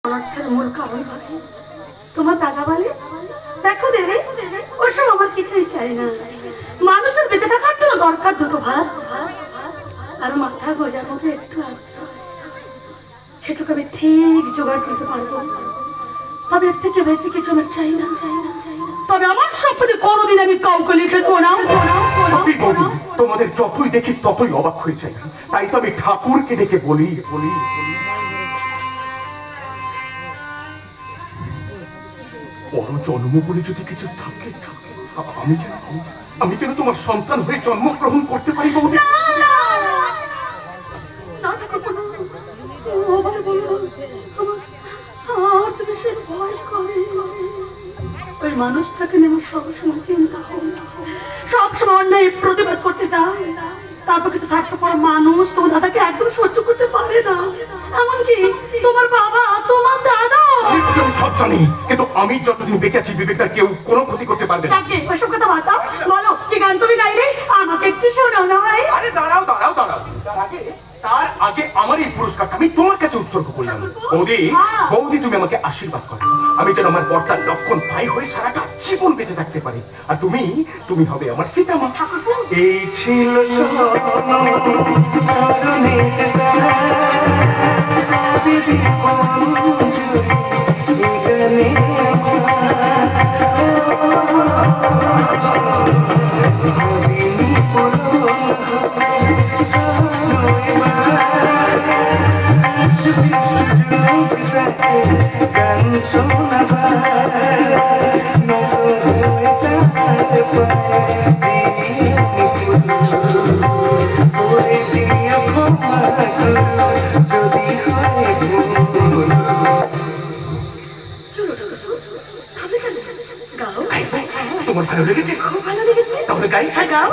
অর্থের মূল কারণ ভাবে তোমার দাদা বলে, দেখো দেবে ওসব আমার কিছুই চাই না। মানুষের বেঁচে থাকার জন্য দরকার দুটো ভাত আর মাথা গোজার মধ্যে একটু আশ্রয়, সেটুকু আমি ঠিক জোগাড় করতে পারবো। তবে এর থেকে বেশি কিছু আমার চাই না। তবে আমার সম্পত্তি কোনোদিন আমি কাউকে লিখে দেবো না। তোমাদের যতই দেখি ততই অবাক হয়ে যায়, তাই তো আমি ঠাকুরকে ডেকে বলি বড় জন্ম বলে যদি কিছু থাকে, আমি যেন তোমার সন্তান হয়ে জন্মগ্রহণ করতে পারি বৌদি। ওই মানুষটাকে নিয়ে আমার সবসময় চিন্তা হয়, সবসময় অন্যায় প্রতিবাদ করতে যায়। তারপর কিছু থাকতে পারে মানুষ তোমার দাদাকে একদম সহ্য করতে পারে না। এমনকি তোমার বাবা, তোমার দাদা, আমি সব জানি, কিন্তু আমি যতদিন বেঁচে আছি বিবেকদার কেউ কোনো ক্ষতি করতে পারবে না। ওইসব কথা বাতাও, বলো কি গান তুমি গাইলে আমাকে একটু শোনাও না ভাই। আরে দাঁড়াও। তার আগে আমার এই পুরস্কারটা আমি তোমার কাছে উৎসর্গ করলাম। বৌদি তুমি আমাকে আশীর্বাদ করো, আমি যেন আমার কর্তার লক্ষণ ভাই হয়ে সারাটা জীবন বেঁচে থাকতে পারি। আর তুমি হবে আমার সীতামা। এই ছিল তোমার ভালো লেগেছে? খুব ভালো লেগেছে। তাহলে গাই। গাও।